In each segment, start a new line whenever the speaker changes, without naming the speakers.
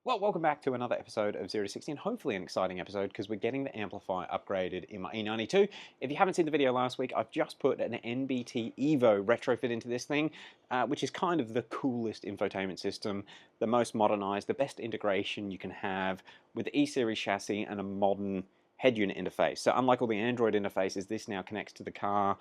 Well, welcome back to another episode of 0 to 60, and hopefully an exciting episode because we're getting the amplifier upgraded in my E92. If you haven't seen the video last week, I've just put an NBT EVO retrofit into this thing, which is kind of the coolest infotainment system, the most modernized, the best integration you can have with the E-Series chassis and a modern head unit interface. So unlike all the Android interfaces, this now connects to the car,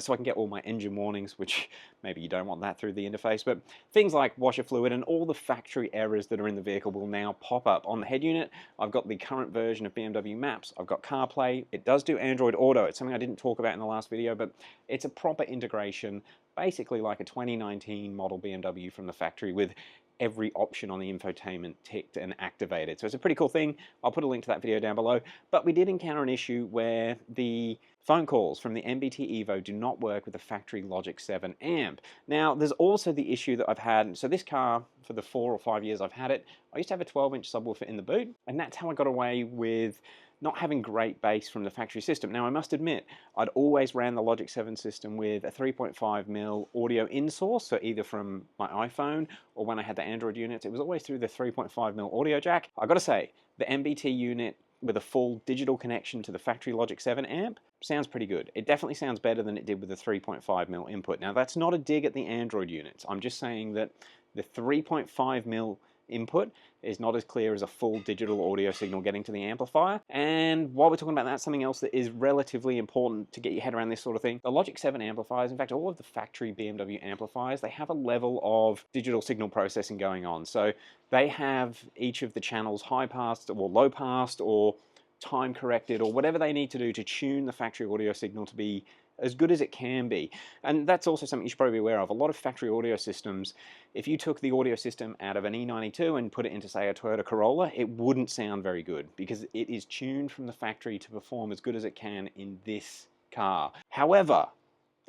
so I can get all my engine warnings, which maybe you don't want that through the interface, but things like washer fluid and all the factory errors that are in the vehicle will now pop up on the head unit. I've got the current version of BMW Maps, I've got CarPlay, it does do Android Auto. It's something I didn't talk about in the last video, but it's a proper integration, basically like a 2019 model BMW from the factory with every option on the infotainment ticked and activated. So it's a pretty cool thing. I'll put a link to that video down below. But we did encounter an issue where the phone calls from the NBT EVO do not work with the factory Logic 7 amp. Now, there's also the issue that I've had. So this car, for the 4 or 5 years I've had it, I used to have a 12-inch subwoofer in the boot, and that's how I got away with not having great bass from the factory system. Now, I must admit, I'd always ran the Logic 7 system with a 3.5mm audio in source, so either from my iPhone or when I had the Android units, it was always through the 3.5mm audio jack. I gotta say, the NBT unit with a full digital connection to the factory Logic 7 amp sounds pretty good. It definitely sounds better than it did with the 3.5mm input. Now, that's not a dig at the Android units. I'm just saying that the 3.5mm input is not as clear as a full digital audio signal getting to the amplifier. And while we're talking about that, something else that is relatively important to get your head around this sort of thing, the Logic 7 amplifiers, in fact all of the factory BMW amplifiers, they have a level of digital signal processing going on. So they have each of the channels high passed or low passed or time corrected or whatever they need to do to tune the factory audio signal to be as good as it can be. And that's also something you should probably be aware of. A lot of factory audio systems, if you took the audio system out of an E92 and put it into, say, a Toyota Corolla, it wouldn't sound very good because it is tuned from the factory to perform as good as it can in this car. However,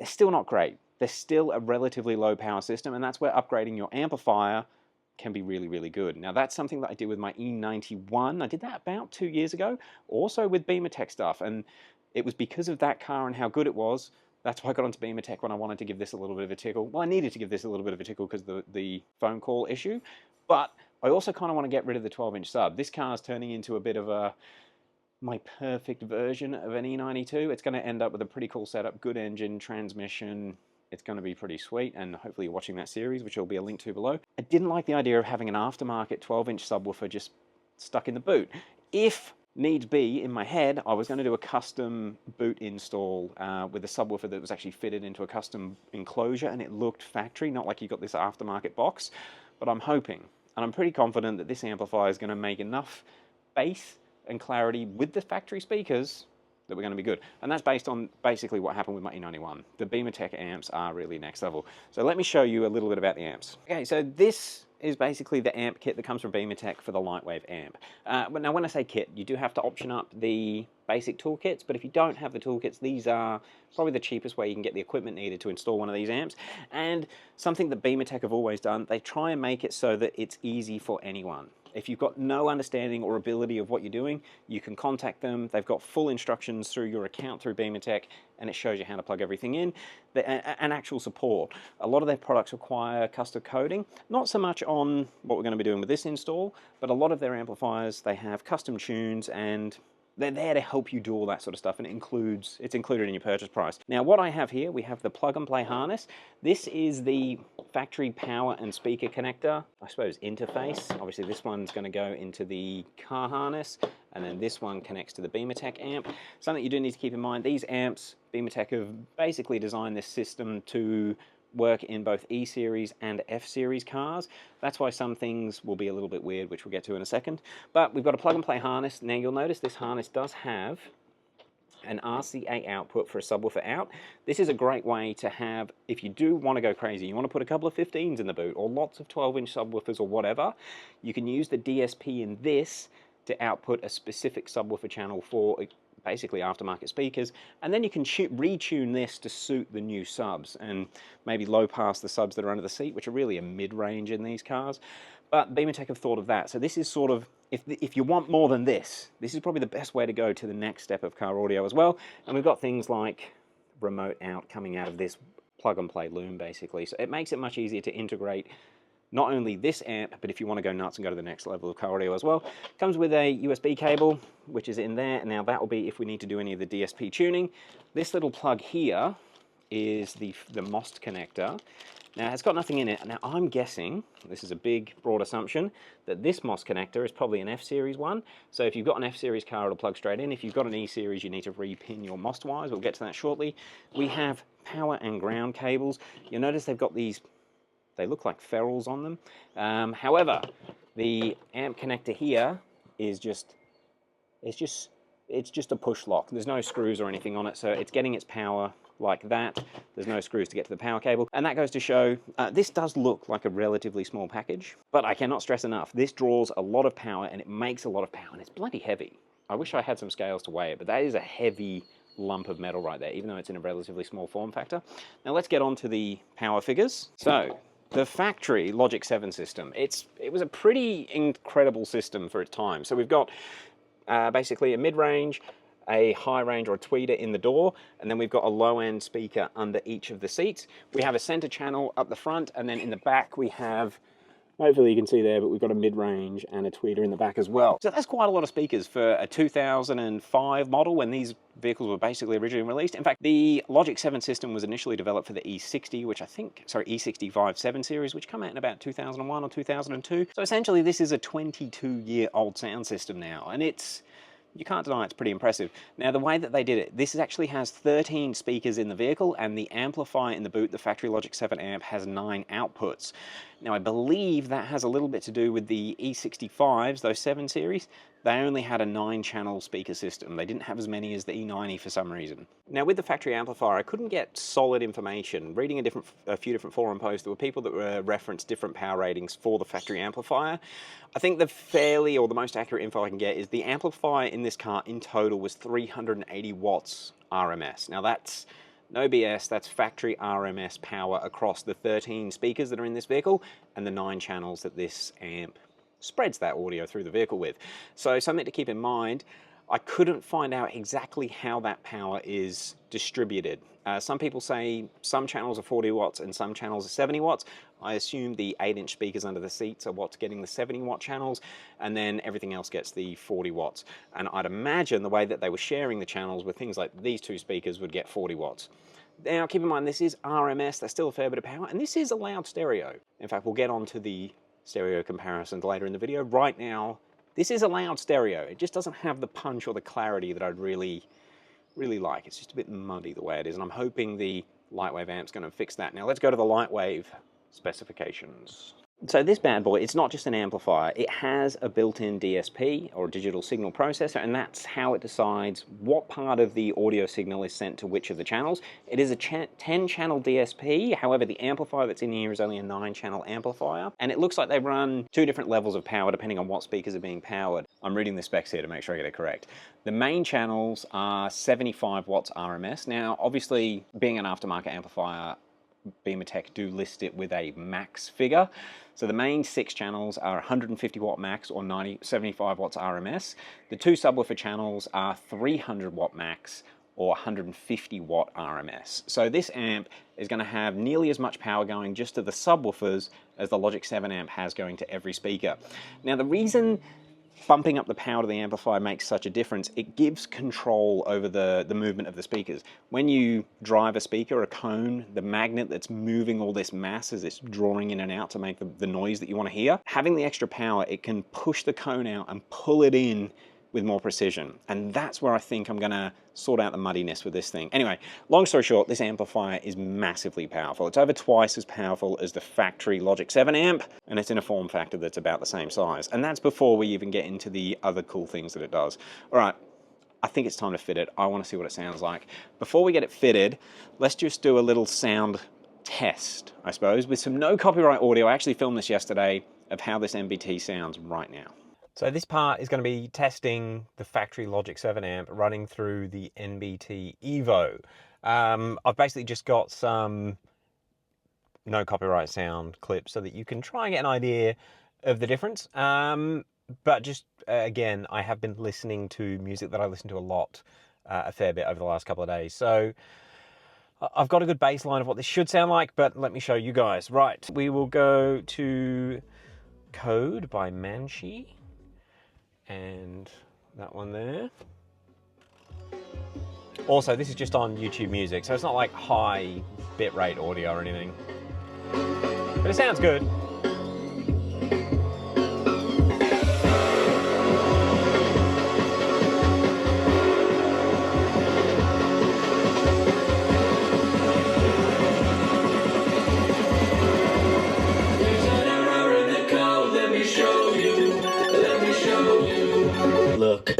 they're still not great. They're still a relatively low power system, and that's where upgrading your amplifier can be really, really good. Now, that's something that I did with my E91. I did that about 2 years ago, also with Bimmertech stuff, and it was because of that car and how good it was. That's why I got onto Bimmertech when I wanted to give this a little bit of a tickle. Well, I needed to give this a little bit of a tickle because of the phone call issue, but I also kind of want to get rid of the 12-inch sub. This car is turning into a bit of my perfect version of an E92. It's going to end up with a pretty cool setup, good engine, transmission. It's going to be pretty sweet, and hopefully you're watching that series, which will be a link to below. I didn't like the idea of having an aftermarket 12-inch subwoofer just stuck in the boot. If needs be, in my head, I was going to do a custom boot install with a subwoofer that was actually fitted into a custom enclosure, and it looked factory, not like you got this aftermarket box. But I'm hoping, and I'm pretty confident that this amplifier is going to make enough bass and clarity with the factory speakers that we're going to be good. And that's based on basically what happened with my E91. The Bimmertech amps are really next level. So let me show you a little bit about the amps. Okay, so this is basically the amp kit that comes from Bimmertech for the LIGHTWAVE amp. Now when I say kit, you do have to option up the basic toolkits, but if you don't have the toolkits, these are probably the cheapest way you can get the equipment needed to install one of these amps. And something that Bimmertech have always done, they try and make it so that it's easy for anyone. If you've got no understanding or ability of what you're doing, you can contact them. They've got full instructions through your account through Bimmertech, and it shows you how to plug everything in, and actual support. A lot of their products require custom coding, not so much on what we're going to be doing with this install, but a lot of their amplifiers, they have custom tunes, and they're there to help you do all that sort of stuff, and it's included in your purchase price. Now, what I have here, we have the plug-and-play harness. This is the factory power and speaker connector, I suppose, interface. Obviously, this one's going to go into the car harness, and then this one connects to the Bimmertech amp. Something you do need to keep in mind, these amps, Bimmertech have basically designed this system to work in both E-Series and F-Series cars. That's why some things will be a little bit weird, which we'll get to in a second. But we've got a plug-and-play harness. Now you'll notice this harness does have an RCA output for a subwoofer out. This is a great way to have, if you do want to go crazy, you want to put a couple of 15s in the boot or lots of 12-inch subwoofers or whatever, you can use the DSP in this to output a specific subwoofer channel for basically aftermarket speakers, and then you can retune this to suit the new subs and maybe low pass the subs that are under the seat, which are really a mid-range in these cars. But Bimmertech have thought of that. So this is sort of, if you want more than this is probably the best way to go to the next step of car audio as well. And we've got things like remote out coming out of this plug-and-play loom, basically. So it makes it much easier to integrate not only this amp, but if you want to go nuts and go to the next level of car audio as well, comes with a USB cable, which is in there. Now that will be if we need to do any of the DSP tuning. This little plug here is the MOST connector. Now it's got nothing in it. Now I'm guessing, this is a big broad assumption, that this MOST connector is probably an F-Series one. So if you've got an F-Series car, it'll plug straight in. If you've got an E-Series, you need to repin your MOST wires. We'll get to that shortly. We have power and ground cables. You'll notice they've got these, they look like ferrules on them. However, the amp connector here is it's just a push lock. There's no screws or anything on it, so it's getting its power like that. There's no screws to get to the power cable. And that goes to show, this does look like a relatively small package, but I cannot stress enough, this draws a lot of power and it makes a lot of power, and it's bloody heavy. I wish I had some scales to weigh it, but that is a heavy lump of metal right there, even though it's in a relatively small form factor. Now let's get on to the power figures. So, the factory Logic 7 system, it was a pretty incredible system for its time. So we've got basically a mid-range, a high range or a tweeter in the door, and then we've got a low-end speaker under each of the seats. We have a center channel up the front, and then in the back we have, hopefully you can see there, but we've got a mid-range and a tweeter in the back as well. So that's quite a lot of speakers for a 2005 model when these vehicles were basically originally released. In fact, the Logic 7 system was initially developed for the E60, E65 7 series, which came out in about 2001 or 2002. So essentially this is a 22-year-old sound system now, and you can't deny it's pretty impressive. Now the way that they did it, this actually has 13 speakers in the vehicle, and the amplifier in the boot, the factory Logic 7 amp, has 9 outputs. Now I believe that has a little bit to do with the E65s, those 7 series. They only had a 9-channel speaker system. They didn't have as many as the E90 for some reason. Now with the factory amplifier, I couldn't get solid information. Reading a few different forum posts, there were people that referenced different power ratings for the factory amplifier. I think the most accurate info I can get is the amplifier in this car in total was 380 watts RMS. Now that's no BS, that's factory RMS power across the 13 speakers that are in this vehicle and the 9 channels that this amp spreads that audio through the vehicle with. So something to keep in mind, I couldn't find out exactly how that power is distributed. Some people say some channels are 40 watts and some channels are 70 watts. I assume the 8-inch speakers under the seats are what's getting the 70-watt channels, and then everything else gets the 40 watts. And I'd imagine the way that they were sharing the channels with things like these 2 speakers would get 40 watts. Now keep in mind this is RMS, that's still a fair bit of power, and this is a loud stereo. In fact, we'll get on to the stereo comparisons later in the video. Right now, this is a loud stereo. It just doesn't have the punch or the clarity that I'd really like. It's just a bit muddy the way it is, and I'm hoping the LIGHTWAVE amp's going to fix that. Now let's go to the LIGHTWAVE specifications. So this bad boy, it's not just an amplifier, it has a built-in DSP, or digital signal processor, and that's how it decides what part of the audio signal is sent to which of the channels. It is a 10-channel DSP, however the amplifier that's in here is only a 9-channel amplifier, and it looks like they run 2 different levels of power depending on what speakers are being powered. I'm reading the specs here to make sure I get it correct. The main channels are 75 watts RMS. Now obviously, being an aftermarket amplifier, Bimmertech do list it with a max figure. So the main 6 channels are 150 watt max or 75 watts RMS. The 2 subwoofer channels are 300 watt max or 150 watt RMS. So this amp is going to have nearly as much power going just to the subwoofers as the Logic 7 amp has going to every speaker. Now the reason bumping up the power to the amplifier makes such a difference, it gives control over the movement of the speakers. When you drive a speaker, a cone, the magnet that's moving all this mass as it's drawing in and out to make the noise that you want to hear, having the extra power, it can push the cone out and pull it in with more precision. And that's where I think I'm going to sort out the muddiness with this thing. Anyway, long story short, this amplifier is massively powerful. It's over twice as powerful as the factory Logic 7 amp, and it's in a form factor that's about the same size. And that's before we even get into the other cool things that it does. All right, I think it's time to fit it. I want to see what it sounds like. Before we get it fitted, let's just do a little sound test, I suppose, with some no copyright audio. I actually filmed this yesterday of how this NBT sounds right now. So this part is going to be testing the factory Logic 7 amp running through the NBT EVO. I've basically just got some no copyright sound clips so that you can try and get an idea of the difference. But just, again, I have been listening to music that I listen to a lot, a fair bit over the last couple of days. So I've got a good baseline of what this should sound like, but let me show you guys. Right, we will go to Code by Manshi, and that one there. Also, this is just on YouTube Music, so it's not like high bitrate audio or anything, but it sounds good.
Look.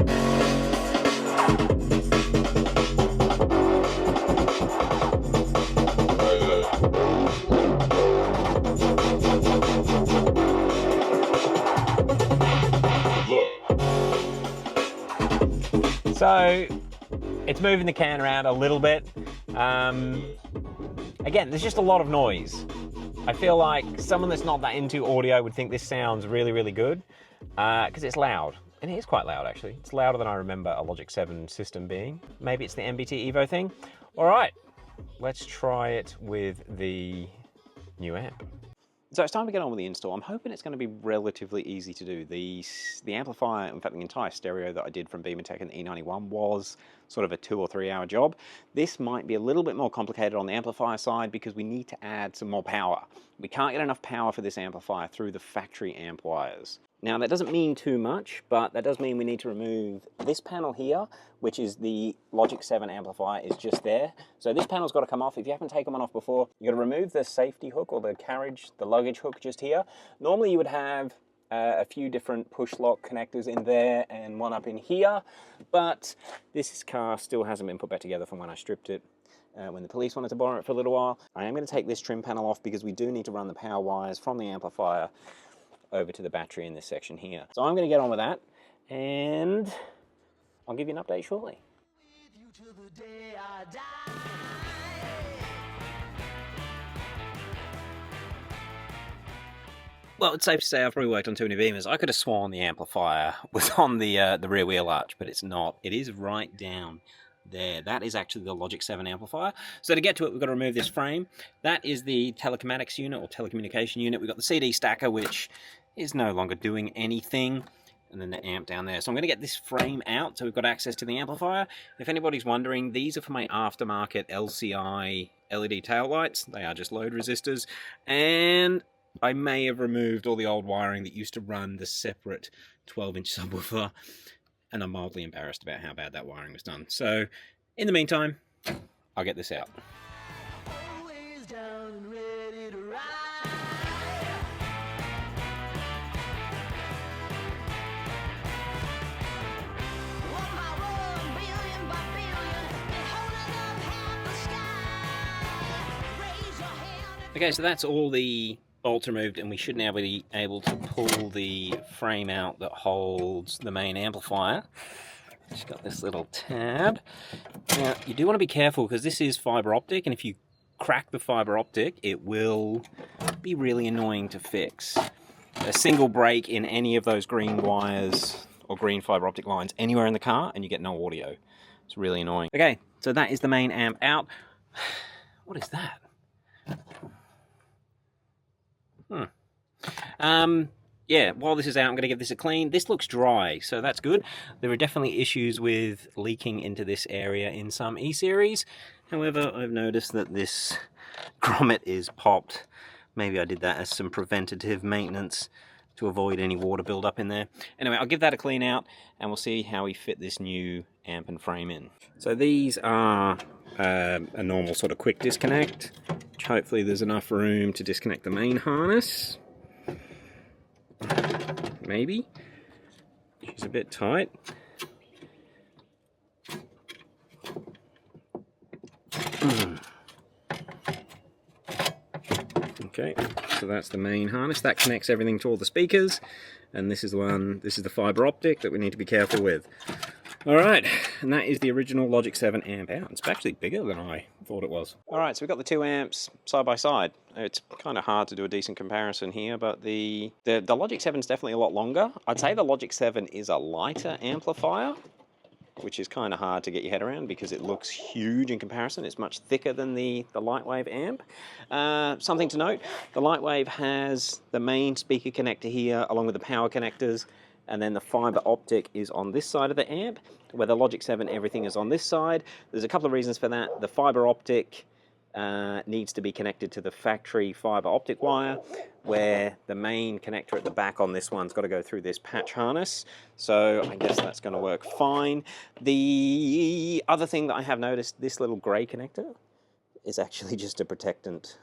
So it's moving the can around a little bit. Again, there's just a lot of noise. I feel like someone that's not that into audio would think this sounds really, really good because it's loud. And it is quite loud, actually. It's louder than I remember a Logic 7 system being. Maybe it's the NBT EVO thing. All right, let's try it with the new amp. So it's time to get on with the install. I'm hoping it's going to be relatively easy to do. The amplifier, in fact the entire stereo that I did from Bimmertech and the E91 was sort of a 2 or 3 hour job. This might be a little bit more complicated on the amplifier side because we need to add some more power. We can't get enough power for this amplifier through the factory amp wires. Now that doesn't mean too much, but that does mean we need to remove this panel here, which is the Logic 7 amplifier is just there. So this panel's got to come off. If you haven't taken one off before, you've got to remove the safety hook or the carriage, the luggage hook just here. Normally you would have a few different push lock connectors in there and one up in here, but this car still hasn't been put back together from when I stripped it. When the police wanted to borrow it for a little while. I am going to take this trim panel off because we do need to run the power wires from the amplifier over to the battery in this section here. So I'm going to get on with that, and I'll give you an update shortly. Well, it's safe to say I've probably worked on too many Beamers. I could have sworn the amplifier was on the rear wheel arch, but it's not. It is right down there. That is actually the Logic 7 amplifier. So to get to it, we've got to remove this frame. That is the telecomatics unit or telecommunication unit. We've got the CD stacker, which is no longer doing anything, and then the amp down there. So I'm going to get this frame out so we've got access to the amplifier. If anybody's wondering, these are for my aftermarket LCI LED taillights. They are just load resistors, and I may have removed all the old wiring that used to run the separate 12-inch subwoofer, and I'm mildly embarrassed about how bad that wiring was done. So in the meantime, I'll get this out. Okay, so that's all the bolts removed, and we should now be able to pull the frame out that holds the main amplifier. Just got this little tab. Now, you do want to be careful because this is fiber optic, and if you crack the fiber optic, it will be really annoying to fix. A single break in any of those green wires or green fiber optic lines anywhere in the car, and you get no audio. It's really annoying. Okay, so that is the main amp out. What is that? Yeah, while this is out, I'm going to give this a clean. This looks dry, so that's good. There are definitely issues with leaking into this area in some E-Series. However, I've noticed that this grommet is popped. Maybe I did that as some preventative maintenance to avoid any water buildup in there. Anyway, I'll give that a clean out, and we'll see how we fit this new amp and frame in. So these are a normal sort of quick disconnect, which hopefully there's enough room to disconnect the main harness. Maybe. She's a bit tight. Okay, so that's the main harness. That connects everything to all the speakers, and this is the one, this is the fiber optic that we need to be careful with. Alright, and that is the original Logic 7 amp out. It's actually bigger than I thought it was. Alright, so we've got the two amps side by side. It's kind of hard to do a decent comparison here, but the Logic 7 is definitely a lot longer. I'd say the Logic 7 is a lighter amplifier. which is kind of hard to get your head around because it looks huge in comparison. It's much thicker than the LIGHTWAVE amp. Something to note, the LIGHTWAVE has the main speaker connector here along with the power connectors, and then the fiber optic is on this side of the amp, where the Logic 7 everything is on this side. There's a couple of reasons for that. The fiber optic needs to be connected to the factory fiber optic wire, where the main connector at the back on this one's got to go through this patch harness. So I guess that's going to work fine. The other thing that I have noticed, this little grey connector is actually just a protectant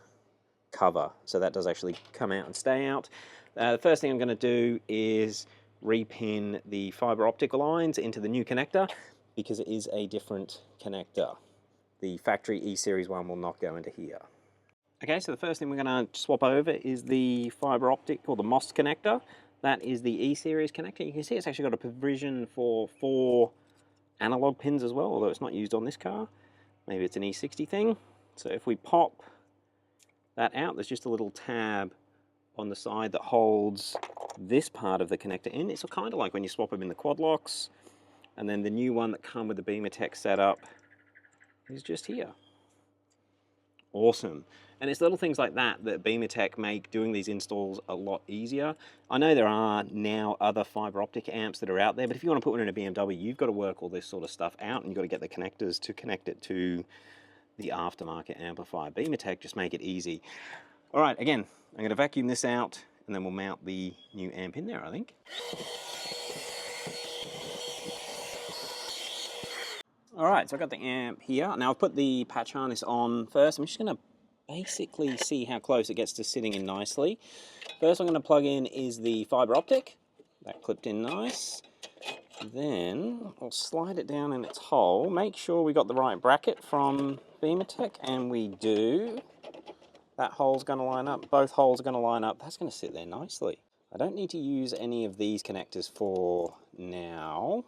cover. So that does actually come out and stay out. The first thing I'm going to do is repin the fiber optic lines into the new connector because it is a different connector. The factory E-Series one will not go into here. Okay, so the first thing we're going to swap over is the fiber optic, or the MOS connector. That is the E-Series connector. You can see it's actually got a provision for 4 analog pins as well, although it's not used on this car. Maybe it's an E60 thing. So if we pop that out, there's just a little tab on the side that holds this part of the connector in. It's kind of like when you swap them in the quad locks. And then the new one that come with the Bimmertech setup is just here. Awesome. And it's little things like that that Bimmertech make doing these installs a lot easier. I know there are now other fiber optic amps that are out there, but if you want to put one in a BMW, you've got to work all this sort of stuff out, and you've got to get the connectors to connect it to the aftermarket amplifier. Bimmertech just make it easy. All right, again, I'm going to vacuum this out, and then we'll mount the new amp in there, I think. All right, so I've got the amp here. Now I've put the patch harness on first. I'm just going to basically see how close it gets to sitting in nicely. First I'm going to plug in is the fiber optic. That clipped in nice. Then I'll slide it down in its hole. Make sure we got the right bracket from Bimmertech, and we do. That hole's going to line up. Both holes are going to line up. That's going to sit there nicely. I don't need to use any of these connectors for now.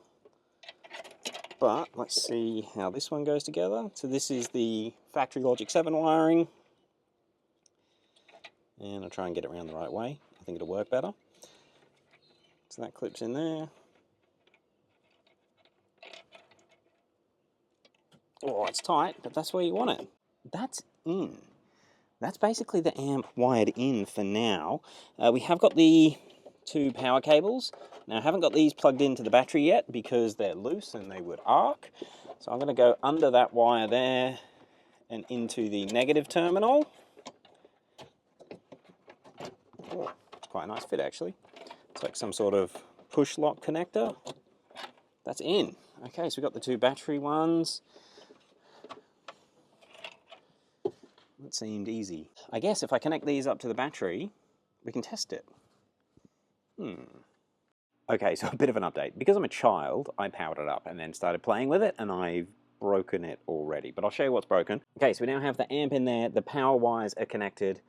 But let's see how this one goes together. So this is the factory Logic 7 wiring. And I'll try and get it around the right way. I think it'll work better. So that clips in there. Oh, it's tight, but that's where you want it. That's in. That's basically the amp wired in for now. We have got the 2 power cables. Now I haven't got these plugged into the battery yet because they're loose and they would arc. So I'm going to go under that wire there and into the negative terminal. Oh, it's quite a nice fit actually. It's like some sort of push lock connector. That's in. Okay, so we've got the 2 battery ones. That seemed easy. I guess if I connect these up to the battery, we can test it. Okay, so a bit of an update. Because I'm a child, I powered it up and then started playing with it, and I've broken it already. But I'll show you what's broken. Okay, so we now have the amp in there. The power wires are connected.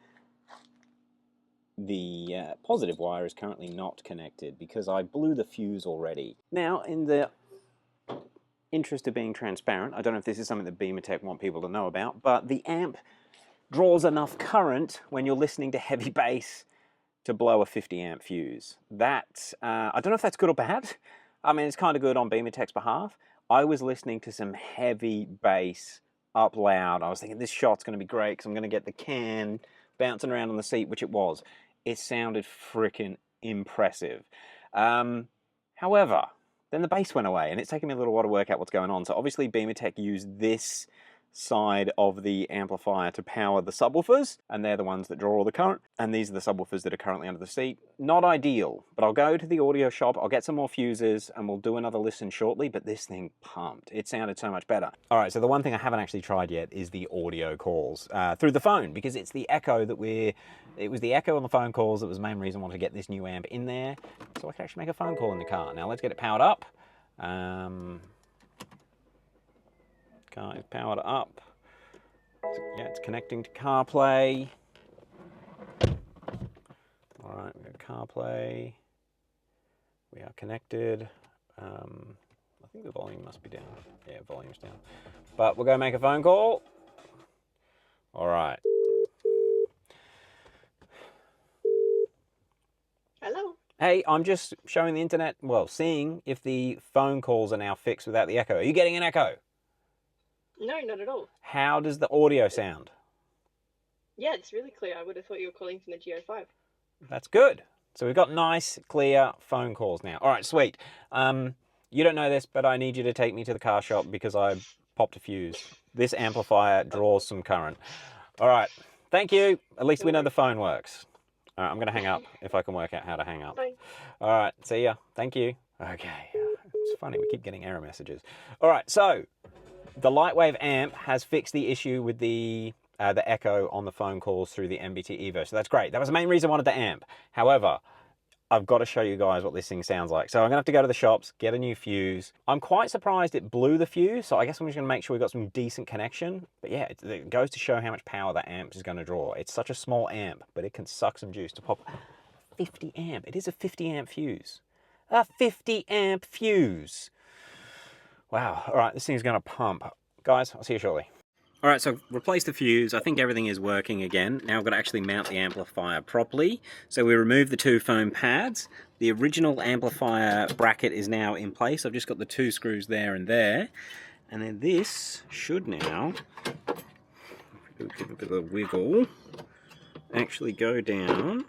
The positive wire is currently not connected because I blew the fuse already. Now, in the interest of being transparent, I don't know if this is something that Bimmertech want people to know about, but the amp draws enough current when you're listening to heavy bass to blow a 50 amp fuse. That, I don't know if that's good or bad. I mean, it's kind of good on Bimmertech's behalf. I was listening to some heavy bass up loud. I was thinking this shot's going to be great because I'm going to get the can bouncing around on the seat, which it was. It sounded freaking impressive. However, then the bass went away, and it's taken me a little while to work out what's going on. So obviously Bimmertech used this side of the amplifier to power the subwoofers, and they're the ones that draw all the current, and these are the subwoofers that are currently under the seat. Not ideal, but I'll go to the audio shop, I'll get some more fuses, and we'll do another listen shortly, but this thing pumped. It sounded so much better. All right, so the one thing I haven't actually tried yet is the audio calls through the phone, because it's the echo that it was the echo on the phone calls that was the main reason I wanted to get this new amp in there, so I can actually make a phone call in the car. Now let's get it powered up. Car is powered up. Yeah, it's connecting to CarPlay. All right, we've got CarPlay. We are connected. I think the volume must be down. Yeah, volume's down. But we're going to make a phone call. All right.
Hello.
Hey, I'm just showing the internet, well, seeing if the phone calls are now fixed without the echo. Are you getting an echo?
No, not at all.
How does the audio sound?
Yeah, it's really clear. I would have thought you were calling from the Go5.
That's good. So we've got nice, clear phone calls now. All right, sweet. You don't know this, but I need you to take me to the car shop because I popped a fuse. This amplifier draws some current. All right, thank you. At least we know the phone works. All right, I'm going to hang up if I can work out how to hang up.
Bye.
All right, see ya. Thank you. Okay, it's funny, we keep getting error messages. All right, so the Lightwave amp has fixed the issue with the echo on the phone calls through the NBT EVO. So that's great. That was the main reason I wanted the amp. However, I've got to show you guys what this thing sounds like. So I'm going to have to go to the shops, get a new fuse. I'm quite surprised it blew the fuse, so I guess I'm just going to make sure we've got some decent connection. But yeah, it goes to show how much power that amp is going to draw. It's such a small amp, but it can suck some juice to pop 50 amp. It is a 50 amp fuse. A 50 amp fuse. Wow. All right, this thing's going to pump. Guys, I'll see you shortly. All right, so replace the fuse. I think everything is working again. Now I've got to actually mount the amplifier properly. So we remove the two foam pads. The original amplifier bracket is now in place. I've just got the two screws there and there. And then this should now, give it a bit of a wiggle, actually go down,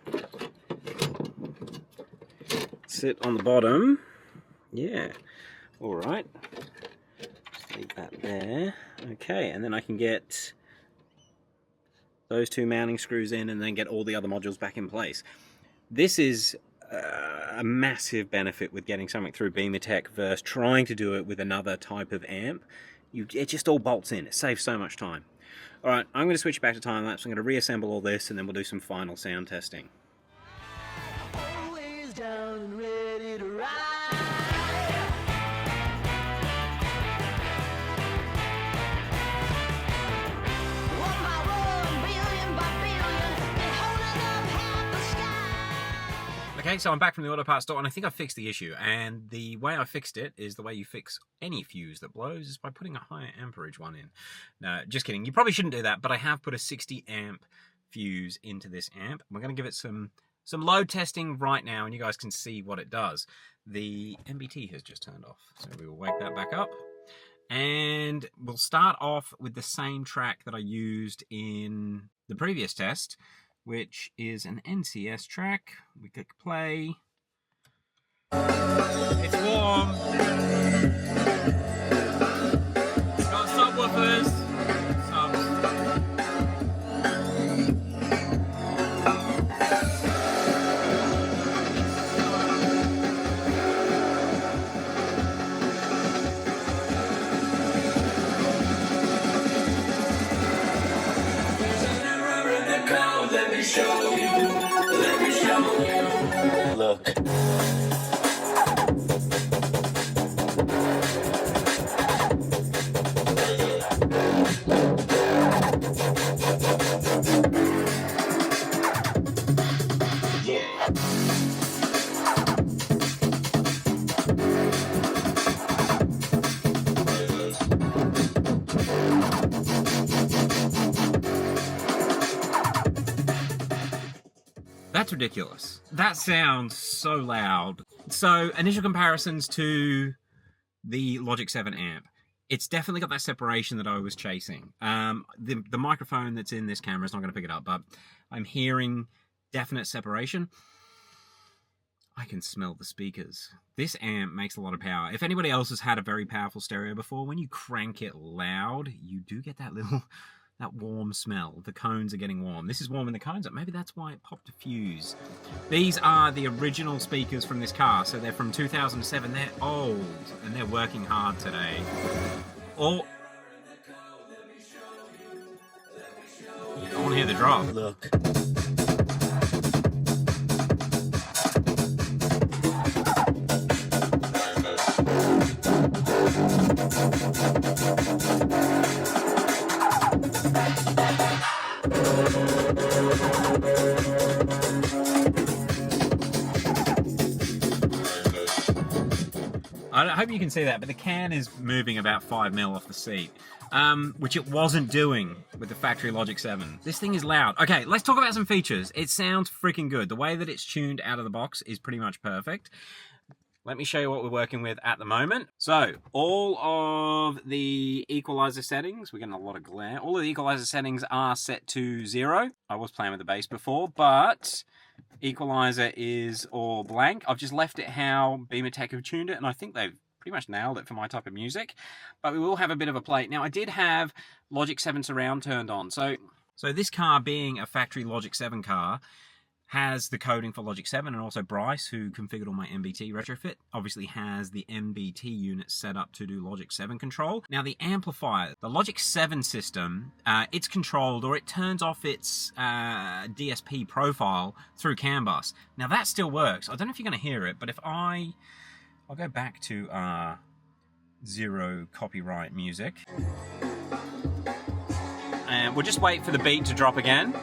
sit on the bottom. Yeah, all right. Just leave that there. Okay, and then I can get those two mounting screws in and then get all the other modules back in place. This is a massive benefit with getting something through Bimmertech versus trying to do it with another type of amp. It just all bolts in. It saves so much time. All right, I'm going to switch back to time-lapse. I'm going to reassemble all this and then we'll do some final sound testing.
Always down and ready to ride.
Okay, so I'm back from the auto parts store and I think I fixed the issue, and the way I fixed it is the way you fix any fuse that blows is by putting a higher amperage one in. No, just kidding. You probably shouldn't do that, but I have put a 60 amp fuse into this amp. We're going to give it some load testing right now and you guys can see what it does. The NBT has just turned off, so we will wake that back up. And we'll start off with the same track that I used in the previous test, which is an NCS track. We click play. It's warm. Got subwoofers.
Let me show you. Look.
That's ridiculous. That sounds so loud. So, initial comparisons to the Logic 7 amp. It's definitely got that separation that I was chasing. The microphone that's in this camera is not going to pick it up, but I'm hearing definite separation. I can smell the speakers. This amp makes a lot of power. If anybody else has had a very powerful stereo before, when you crank it loud, you do get that warm smell. The cones are getting warm. This is warming the cones up. Maybe that's why it popped a fuse. These are the original speakers from this car. So they're from 2007. They're old and they're working hard today. I want to hear the drop.
Look.
I hope you can see that, but the can is moving about 5 mil off the seat, which it wasn't doing with the factory Logic 7. This thing is loud. Okay, let's talk about some features. It sounds freaking good. The way that it's tuned out of the box is pretty much perfect. Let me show you what we're working with at the moment. So, all of the equalizer settings, we're getting a lot of glare. All of the equalizer settings are set to 0. I was playing with the bass before, but equalizer is all blank. I've just left it how Bimmertech have tuned it, and I think they've pretty much nailed it for my type of music. But we will have a bit of a play. Now, I did have Logic 7 surround turned on. So this car, being a factory Logic 7 car, has the coding for Logic 7, and also Bryce, who configured all my NBT retrofit, obviously has the NBT unit set up to do Logic 7 control. Now the amplifier, the Logic 7 system, it's controlled, or it turns off its DSP profile through CAN bus. Now that still works. I don't know if you're going to hear it, but if I'll go back to zero copyright music. And we'll just wait for the beat to drop again.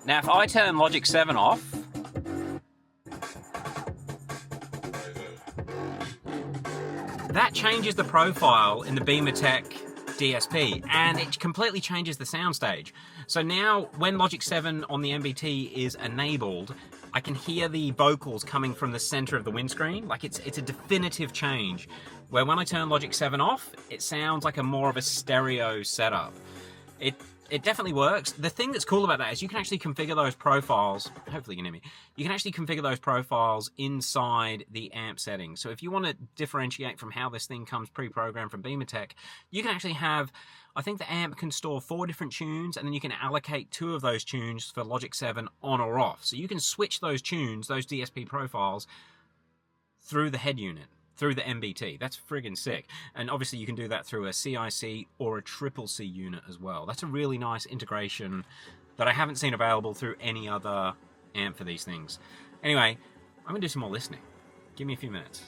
Now, if I turn Logic 7 off, that changes the profile in the Bimmertech DSP, and it completely changes the soundstage. So now, when Logic 7 on the NBT is enabled, I can hear the vocals coming from the center of the windscreen. Like, it's a definitive change, where when I turn Logic 7 off, it sounds like more of a stereo setup. It definitely works. The thing that's cool about that is you can actually configure those profiles. Hopefully you can hear me. You can actually configure those profiles inside the amp settings. So if you want to differentiate from how this thing comes pre-programmed from Bimmertech, you can actually have, I think the amp can store 4 different tunes, and then you can allocate 2 of those tunes for Logic 7 on or off. So you can switch those tunes, those DSP profiles, through the head unit, through the NBT. That's friggin' sick. And obviously you can do that through a CIC or a CCC unit as well. That's a really nice integration that I haven't seen available through any other amp for these things. Anyway, I'm gonna do some more listening. Give me a few minutes.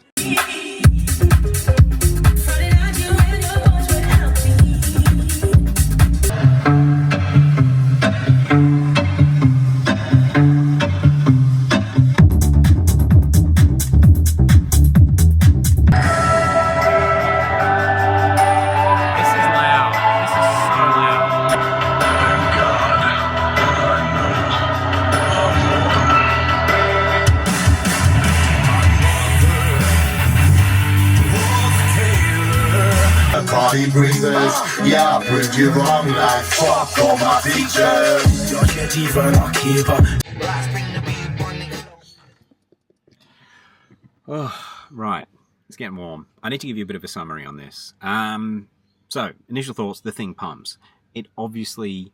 Body breathers, yeah, I proved you wrong like fuck all my features. You're your diva, not keeper.
Oh, right, it's getting warm. I need to give you a bit of a summary on this. So, initial thoughts, the thing pumps. It obviously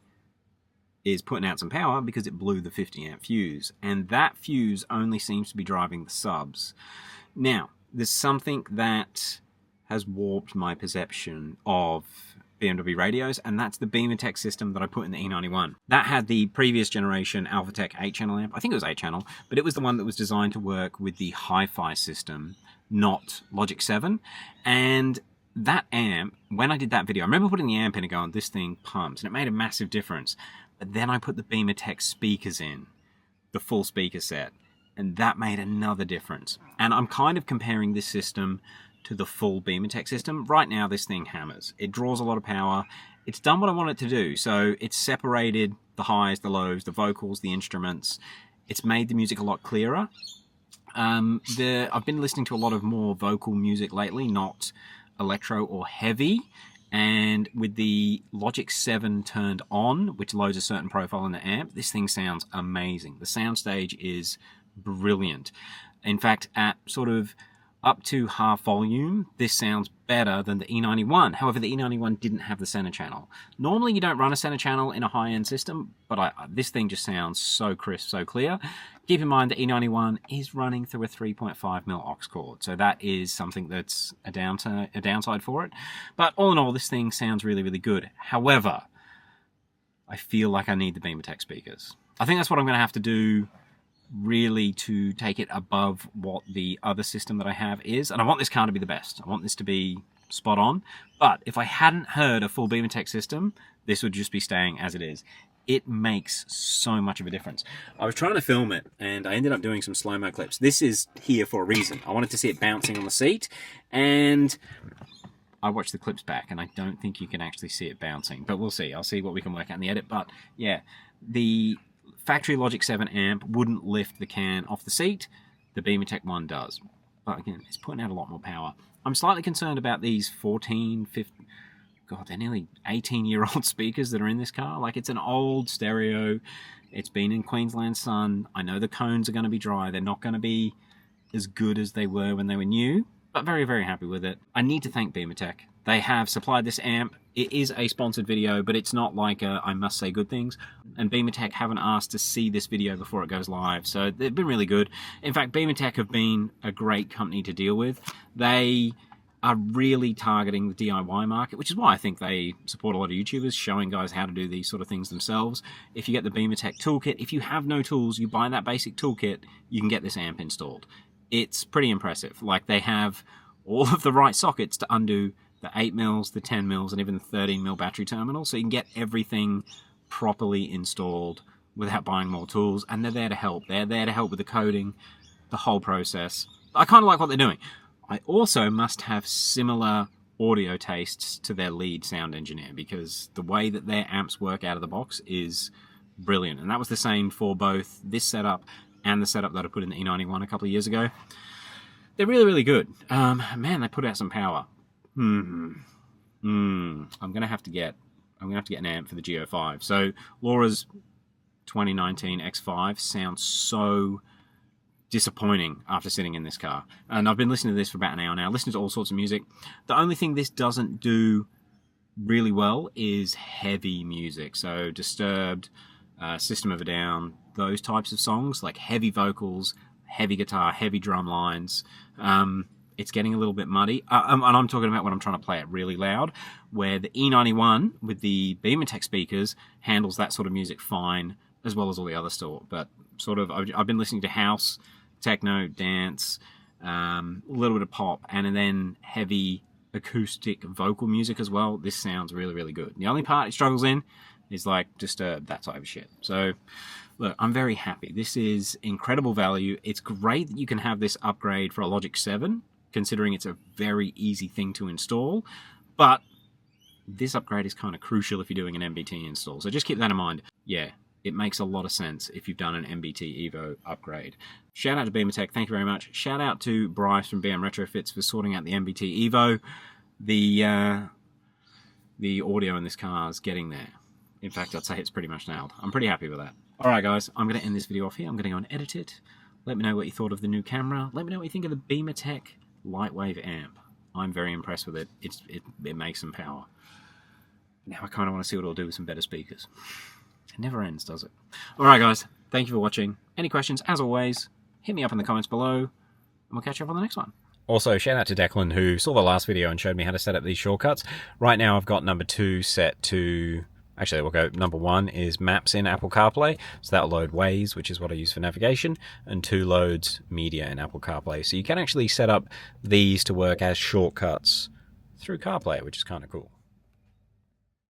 is putting out some power because it blew the 50 amp fuse, and that fuse only seems to be driving the subs. Now, there's something that has warped my perception of BMW radios, and that's the Bimmertech system that I put in the E91. That had the previous generation Alphatech 8-channel amp. I think it was 8-channel, but it was the one that was designed to work with the hi-fi system, not Logic 7. And that amp, when I did that video, I remember putting the amp in and going, this thing pumps, and it made a massive difference. But then I put the Bimmertech speakers in, the full speaker set, and that made another difference. And I'm kind of comparing this system to the full Bimmertech system. Right now, this thing hammers. It draws a lot of power. It's done what I want it to do. So it's separated the highs, the lows, the vocals, the instruments. It's made the music a lot clearer. I've been listening to a lot of more vocal music lately, not electro or heavy. And with the Logic 7 turned on, which loads a certain profile in the amp, this thing sounds amazing. The soundstage is brilliant. In fact, at sort of up to half volume, this sounds better than the E91. However, the E91 didn't have the center channel. Normally, you don't run a center channel in a high-end system, but this thing just sounds so crisp, so clear. Keep in mind, the E91 is running through a 3.5mm aux cord, so that is something that's a downside for it. But all in all, this thing sounds really, really good. However, I feel like I need the Bimmertech speakers. I think that's what I'm going to have to do really to take it above what the other system that I have is. And I want this car to be the best. I want this to be spot on. But if I hadn't heard a full Bimmertech system, this would just be staying as it is. It makes so much of a difference. I was trying to film it and I ended up doing some slow-mo clips. This is here for a reason. I wanted to see it bouncing on the seat, and I watched the clips back and I don't think you can actually see it bouncing, but we'll see. I'll see what we can work out in the edit. But yeah, the factory Logic 7 amp wouldn't lift the can off the seat. The Bimmertech one does. But again, it's putting out a lot more power. I'm slightly concerned about these 14, 15, God, they're nearly 18-year-old speakers that are in this car. Like, it's an old stereo. It's been in Queensland sun. I know the cones are going to be dry. They're not going to be as good as they were when they were new, but very, very happy with it. I need to thank Bimmertech. They have supplied this amp. It is a sponsored video, but it's not like I must say good things. And Bimmertech haven't asked to see this video before it goes live, so they've been really good. In fact, Bimmertech have been a great company to deal with. They are really targeting the DIY market, which is why I think they support a lot of YouTubers, showing guys how to do these sort of things themselves. If you get the Bimmertech toolkit, if you have no tools, you buy that basic toolkit, you can get this amp installed. It's pretty impressive. Like, they have all of the right sockets to undo the 8mm, the 10mm, and even the 13mm battery terminal, so you can get everything properly installed without buying more tools, and they're there to help. They're there to help with the coding, the whole process. I kind of like what they're doing. I also must have similar audio tastes to their lead sound engineer, because the way that their amps work out of the box is brilliant, and that was the same for both this setup and the setup that I put in the E91 a couple of years ago. They're really, really good. Man, they put out some power. I'm gonna have to get an amp for the Go5. So Laura's 2019 X5 sounds so disappointing after sitting in this car, and I've been listening to this for about an hour now, listening to all sorts of music. The only thing this doesn't do really well is heavy music. So Disturbed, System of a Down, those types of songs, like heavy vocals, heavy guitar, heavy drum lines. It's getting a little bit muddy. And I'm talking about when I'm trying to play it really loud, where the E91 with the Bimmertech speakers handles that sort of music fine, as well as all the other stuff. But sort of, I've been listening to house, techno, dance, a little bit of pop, and then heavy acoustic vocal music as well. This sounds really, really good. The only part it struggles in is like Disturbed, that type of shit. So look, I'm very happy. This is incredible value. It's great that you can have this upgrade for a Logic 7, considering it's a very easy thing to install, but this upgrade is kind of crucial if you're doing an NBT install. So just keep that in mind. Yeah, it makes a lot of sense if you've done an NBT EVO upgrade. Shout out to Bimmertech, thank you very much. Shout out to Bryce from BM Retrofits for sorting out the NBT EVO. The audio in this car is getting there. In fact, I'd say it's pretty much nailed. I'm pretty happy with that. Alright guys, I'm going to end this video off here. I'm going to go and edit it. Let me know what you thought of the new camera. Let me know what you think of the Bimmertech LIGHTWAVE amp. I'm very impressed with it. It makes some power. Now I kind of want to see what it'll do with some better speakers. It never ends, does it? Alright guys, thank you for watching. Any questions, as always, hit me up in the comments below, and we'll catch you up on the next one. Also, shout out to Declan, who saw the last video and showed me how to set up these shortcuts. Right now I've got number 2 set to... Actually, we'll go number 1 is Maps in Apple CarPlay. So that'll load Waze, which is what I use for navigation, and 2 loads Media in Apple CarPlay. So you can actually set up these to work as shortcuts through CarPlay, which is kind of cool.